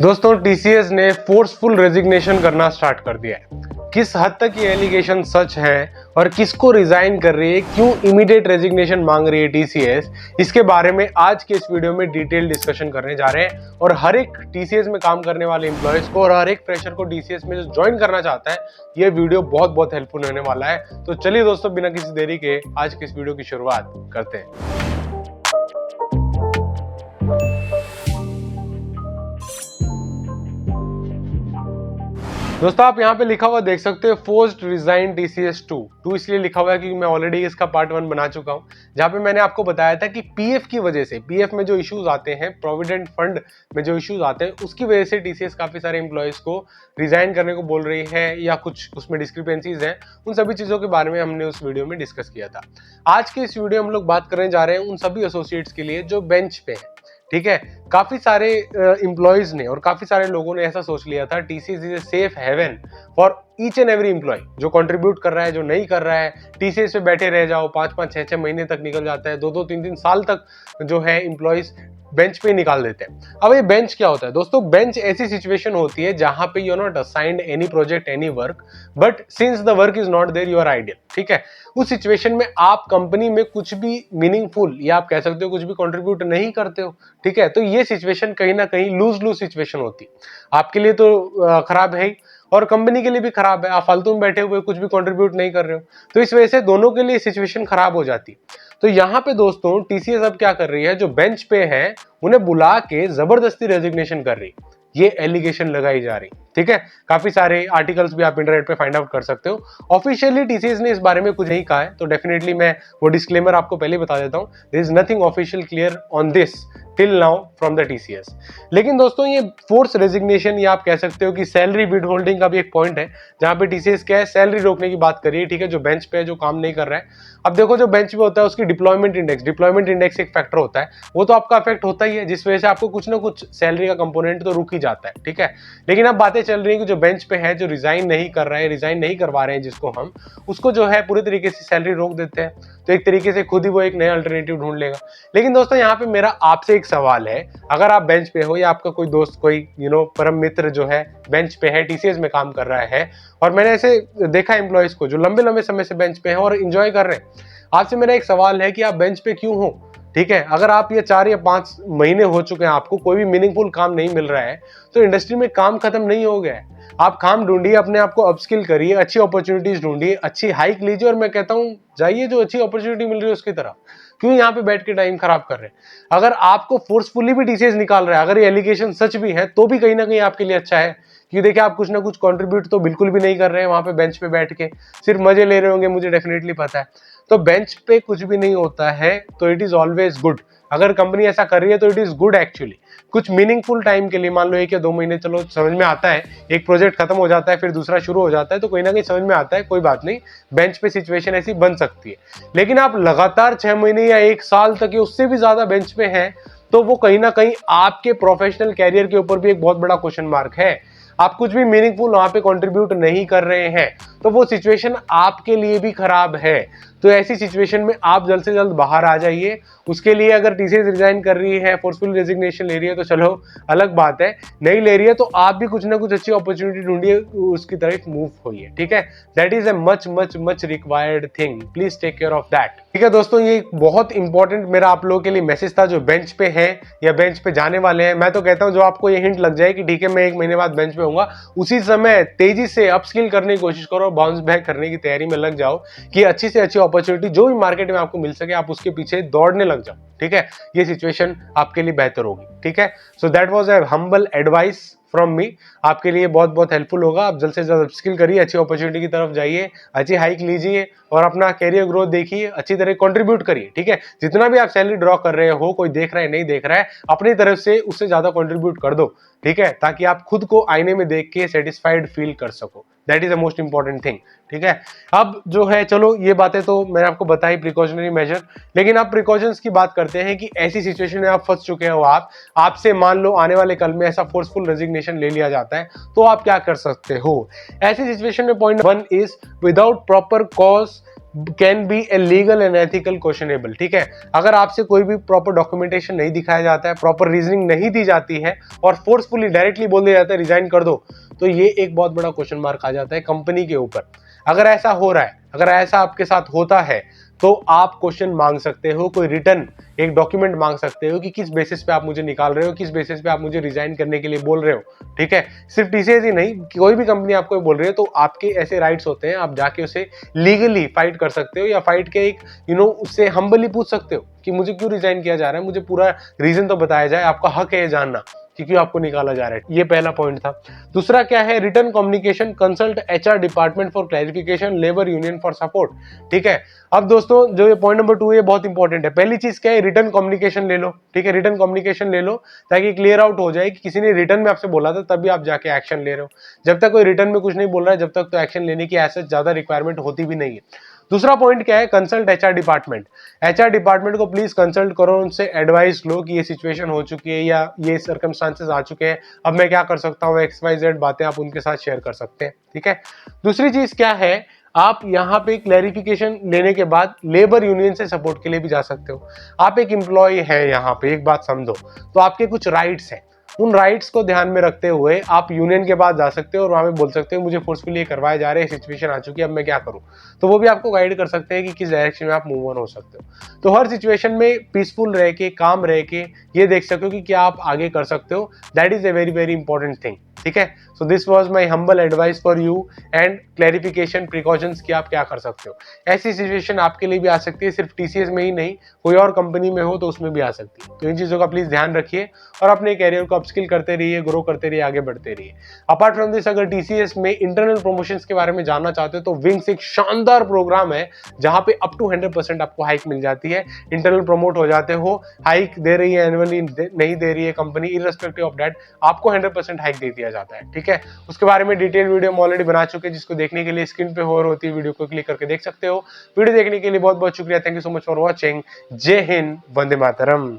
दोस्तों टीसीएस ने forceful resignation करना स्टार्ट कर दिया है। किस हद तक ये एलिगेशन सच है और किसको रिजाइन कर रही है, क्यों इमीडिएट रेजिग्नेशन मांग रही है टीसीएस, इसके बारे में आज के इस वीडियो में डिटेल डिस्कशन करने जा रहे हैं। और हर एक टीसीएस में काम करने वाले एम्प्लॉयज को और हर एक फ्रेशर को टीसीएस में जो ज्वाइन करना चाहता है, ये वीडियो बहुत बहुत हेल्पफुल होने वाला है। तो चलिए दोस्तों, बिना किसी देरी के आज के इस वीडियो की शुरुआत करते हैं। दोस्तों आप यहाँ पे लिखा हुआ देख सकते हो, फोर्स्ड रिजाइन टीसीएस 2 इसलिए लिखा हुआ है क्योंकि मैं ऑलरेडी इसका पार्ट 1 बना चुका हूँ, जहाँ पे मैंने आपको बताया था कि पीएफ की वजह से, पीएफ में जो इश्यूज आते हैं, प्रोविडेंट फंड में जो इश्यूज आते हैं, उसकी वजह से टीसीएस काफी सारे एम्प्लॉयज को रिजाइन करने को बोल रही है या कुछ उसमें डिस्क्रिपेंसीज हैं। उन सभी चीजों के बारे में हमने उस वीडियो में डिस्कस किया था। आज के इस वीडियो में हम लोग बात करने जा रहे हैं उन सभी एसोसिएट्स के लिए जो बेंच पे है। ठीक है, काफी सारे एम्प्लॉयज ने और काफी सारे लोगों ने ऐसा सोच लिया था TCS is a safe haven for each and every employee, जो कंट्रीब्यूट कर रहा है, जो नहीं कर रहा है, टीसीएस पे बैठे रह जाओ, 5-5, 6-6 महीने तक निकल जाता है, 2-2, 3-3 साल तक जो है एम्प्लॉयज बेंच पे निकाल देते हैं। अब ये बेंच क्या होता है दोस्तों? बेंच ऐसी सिचुएशन होती है जहां पे you are not assigned any project, any work, but since the work is not there you are ideal. ठीक है, उस सिचुएशन में आप कंपनी में कुछ भी मीनिंगफुल या आप कह सकते हो कुछ भी कंट्रीब्यूट नहीं करते हो। ठीक है, तो ये सिचुएशन कहीं ना कहीं लूज लूज सिचुएशन होती है। आपके लिए तो खराब है ही और कंपनी के लिए भी खराब है। आप फालतू में बैठे हुए कुछ भी कंट्रीब्यूट नहीं कर रहे हो, तो इस वजह से दोनों के लिए सिचुएशन खराब हो जाती है। तो यहाँ पे दोस्तों टीसीएस अब क्या कर रही है, जो बेंच पे है उन्हें बुला के जबरदस्ती रेजिग्नेशन कर रही, ये एलिगेशन लगाई जा रही। ठीक है, काफी सारे आर्टिकल्स भी आप इंटरनेट पे फाइंड आउट कर सकते हो। ऑफिशियली टीसीएस ने इस बारे में कुछ नहीं कहा है, तो डेफिनेटली मैं वो डिस्क्लेमर आपको पहले बता देता हूँ। There is nothing official clear on this till now from the TCS. लेकिन दोस्तों ये फोर्स रेजिग्नेशन या आप कह सकते हो कि सैलरी विद होल्डिंग का भी एक पॉइंट है, जहां पे टीसीएस क्या है, सैलरी रोकने की बात करिए। ठीक है, जो बेंच पे है, जो काम नहीं कर रहा है। अब देखो, जो बेंच पे होता है उसकी डिप्लॉयमेंट इंडेक्स एक फैक्टर होता है, वो तो आपका अफेक्ट होता ही है, जिस वजह से आपको कुछ ना कुछ सैलरी का कंपोनेंट तो रुक ही जाता है। ठीक है, लेकिन अब बातें चल रही है कि जो बेंच पे है, जो रिजाइन नहीं कर रहा है, रिजाइन नहीं करवा रहे हैं जिसको हम, उसको जो है पूरी तरीके से सैलरी रोक देते हैं, तो एक तरीके से खुद ही वो एक नया अल्टरनेटिव ढूंढ लेगा। लेकिन दोस्तों यहाँ पे मेरा आपसे एक सवाल है, अगर आप बेंच पे हो या आपका कोई दोस्त, कोई परम मित्र जो है बेंच पे है, टीसीएस में काम कर रहा है, और मैंने ऐसे देखा एम्प्लॉयज को जो लंबे लंबे समय से बेंच पे हैं और एंजॉय कर रहे हैं, आपसे मेरा एक सवाल है कि आप बेंच पे क्यों हो? ठीक है, अगर आप ये 4 या 5 महीने हो चुके हैं, आपको कोई भी मीनिंगफुल काम नहीं मिल रहा है, तो इंडस्ट्री में काम खत्म नहीं हो गया है। आप काम ढूंढिए, अपने आप को अपस्किल करिए, अच्छी अपॉर्चुनिटीज ढूंढिए, अच्छी हाइक लीजिए, और मैं कहता हूं जाइए जो अच्छी अपॉर्चुनिटी मिल रही है उसकी तरफ। क्यों यहाँ पे बैठ के टाइम खराब कर रहे हैं? अगर आपको फोर्सफुली भी टीसीएस निकाल रहा है, अगर ये एलिगेशन सच भी है, तो भी कहीं ना कहीं आपके लिए अच्छा है, क्योंकि देखिए आप कुछ ना कुछ कंट्रीब्यूट तो बिल्कुल भी नहीं कर रहे हैं वहां पे बेंच पे बैठ के, सिर्फ मजे ले रहे होंगे, मुझे डेफिनेटली पता है। तो बेंच पे कुछ भी नहीं होता है, तो इट इज ऑलवेज गुड। अगर कंपनी ऐसा कर रही है तो इट इज गुड एक्चुअली। कुछ मीनिंगफुल टाइम के लिए, मान लो 1 या 2 महीने, चलो समझ में आता है, एक प्रोजेक्ट खत्म हो जाता है फिर दूसरा शुरू हो जाता है, तो कहीं ना कहीं समझ में आता है, कोई बात नहीं, बेंच पे सिचुएशन ऐसी बन सकती है। लेकिन आप लगातार 6 महीने या 1 साल तक या उससे भी ज्यादा बेंच पे हैं, तो वो कहीं ना कहीं आपके प्रोफेशनल कैरियर के ऊपर भी एक बहुत बड़ा क्वेश्चन मार्क है। आप कुछ भी मीनिंगफुल वहां पे कंट्रीब्यूट नहीं कर रहे हैं, तो वो सिचुएशन आपके लिए भी खराब है। तो ऐसी सिचुएशन में आप जल्द से जल्द बाहर आ जाइए। उसके लिए अगर टीसीएस रिजाइन कर रही है, फोर्सफुल रेजिग्नेशन ले रही है, तो चलो अलग बात है। नहीं ले रही है तो आप भी कुछ ना कुछ अच्छी अपॉर्चुनिटी ढूंढिए, उसकी तरफ मूव होइए। ठीक है, that is a much much much required thing, please take care of that. ठीक है दोस्तों, ये बहुत इंपॉर्टेंट मेरा आप लोगों के लिए मैसेज था, जो बेंच पे है या बेंच पे जाने वाले हैं। मैं तो कहता हूं जो आपको ये हिंट लग जाए कि ठीक है मैं 1 महीने बाद बेंच पे होऊंगा, उसी समय तेजी से अपस्किल करने की कोशिश करो, बाउंस बैक करने की तैयारी में लग जाओ, कि अच्छी से अच्छी अपॉर्चुनिटी जो भी मार्केट में आपको मिल सके आप उसके पीछे दौड़ने लग जाओ। ठीक है, ये सिचुएशन आपके लिए बेहतर होगी। ठीक है, so that was a humble advice from me, आपके लिए बहुत बहुत हेल्पफुल होगा। आप जल्द से जल्द अपस्किल करिए, अच्छी अपॉर्चुनिटी की तरफ जाइए, अच्छी हाइक लीजिए और अपना कैरियर ग्रोथ देखिए, अच्छी तरह कंट्रीब्यूट करिए। ठीक है, जितना भी आप सैलरी ड्रॉ कर रहे हो, कोई देख रहा है नहीं देख रहा है, अपनी तरफ से उससे ज्यादा कंट्रीब्यूट कर दो। ठीक है, ताकि आप खुद को आईने में देख के सेटिस्फाइड फील कर सको। That is the most important thing. ठीक है, अब जो है, चलो ये बातें तो मैंने आपको बताई, प्रिकॉशनरी मेजर, लेकिन अब प्रिकॉशंस की बात करते हैं कि ऐसी सिचुएशन में आप फंस चुके हो, आपसे मान लो आने वाले कल में ऐसा फोर्सफुल रेजिग्नेशन ले लिया जाता है, तो आप क्या कर सकते हो। ऐसी सिचुएशन में point 1 is without proper cause can be a legal and ethical questionable. ठीक है, अगर आपसे कोई भी प्रॉपर डॉक्यूमेंटेशन नहीं दिखाया जाता है, प्रॉपर रीजनिंग नहीं दी जाती है और फोर्सफुली डायरेक्टली बोल दिया जाता है रिजाइन कर दो, तो ये एक बहुत बड़ा क्वेश्चन मार्क आ जाता है कंपनी के ऊपर। अगर ऐसा हो रहा है, अगर ऐसा आपके साथ होता है, तो आप क्वेश्चन मांग सकते हो, कोई रिटर्न एक डॉक्यूमेंट मांग सकते हो कि किस बेसिस पे आप मुझे निकाल रहे हो, किस बेसिस पे आप मुझे रिजाइन करने के लिए बोल रहे हो। ठीक है, सिर्फ टीसीएस ही नहीं, कोई भी कंपनी आपको बोल रही है तो आपके ऐसे राइट्स होते हैं, आप जाके उसे लीगली फाइट कर सकते हो या फाइट के एक उससे हम्बली पूछ सकते हो कि मुझे क्यों रिजाइन किया जा रहा है, मुझे पूरा रीजन तो बताया जाए, आपका हक है ये जानना कि क्यों आपको निकाला जा रहा है। ये पहला पॉइंट था। दूसरा क्या है, return communication, consult HR department for clarification, labour union for support. ठीक है, अब दोस्तों जो ये पॉइंट नंबर 2 है बहुत इंपॉर्टेंट है। पहली चीज क्या है, रिटर्न कम्युनिकेशन ले लो। ठीक है, रिटर्न कम्युनिकेशन ले लो ताकि क्लियर आउट हो जाए कि किसी ने रिटर्न में आपसे बोला था तभी आप जाके एक्शन ले रहे हो। जब तक कोई रिटर्न में कुछ नहीं बोल रहा है, जब तक तो एक्शन लेने की ऐसे ज्यादा रिक्वायरमेंट होती भी नहीं है। दूसरा पॉइंट क्या है, consult HR department. HR department को प्लीज कंसल्ट करो, उनसे एडवाइस लो कि ये सिचुएशन हो चुकी है या ये सर्कमस्टांसेस आ चुके हैं, अब मैं क्या कर सकता हूँ, XYZ बातें आप उनके साथ शेयर कर सकते हैं। ठीक है, दूसरी चीज क्या है, आप यहाँ पे क्लैरिफिकेशन लेने के बाद लेबर यूनियन से सपोर्ट के लिए भी जा सकते हो। आप एक एम्प्लॉय है, यहाँ पे एक बात समझो, तो आपके कुछ राइट्स हैं, उन राइट्स को ध्यान में रखते हुए आप यूनियन के पास जा सकते हो और वहां पे बोल सकते हो मुझे फोर्सफुली करवाए जा रहे हैं, सिचुएशन आ चुकी है, अब मैं क्या करूं। तो वो भी आपको गाइड कर सकते हैं कि किस डायरेक्शन में आप मूव ऑन हो सकते हो। तो हर सिचुएशन में पीसफुल रह के, काम रह के ये देख सको कि क्या आप आगे कर सकते हो। That is a very very important thing. ठीक है, so this was my humble advice for you and clarification precautions कि आप क्या कर सकते हो। ऐसी सिचुएशन आपके लिए भी आ सकती है, सिर्फ टीसीएस में ही नहीं, कोई और कंपनी में हो तो उसमें भी आ सकती है। तो इन चीजों का प्लीज ध्यान रखिए और अपने कैरियर को अपस्किल करते रहिए, ग्रो करते रहिए, आगे बढ़ते रहिए। अपार्ट फ्रॉम दिस, अगर टीसीएस में इंटरनल प्रमोशंस के बारे में जानना चाहते हो तो विंग्स एक शानदार प्रोग्राम है जहां पे अप टू 100% आपको हाइक मिल जाती है। इंटरनल प्रमोट हो जाते हो, हाइक दे रही है एनुअली, नहीं दे रही है कंपनी, इररिस्पेक्टिव ऑफ दैट आपको 100% हाइक दे दिया जाता है। ठीक है, उसके बारे में डिटेल वीडियो हम ऑलरेडी बना चुके हैं, जिसको देखने के लिए स्क्रीन पे हो होती है वीडियो को क्लिक करके देख सकते हो। वीडियो देखने के लिए बहुत बहुत शुक्रिया, thank you so much for watching. जय हिंद, वंदे मातरम।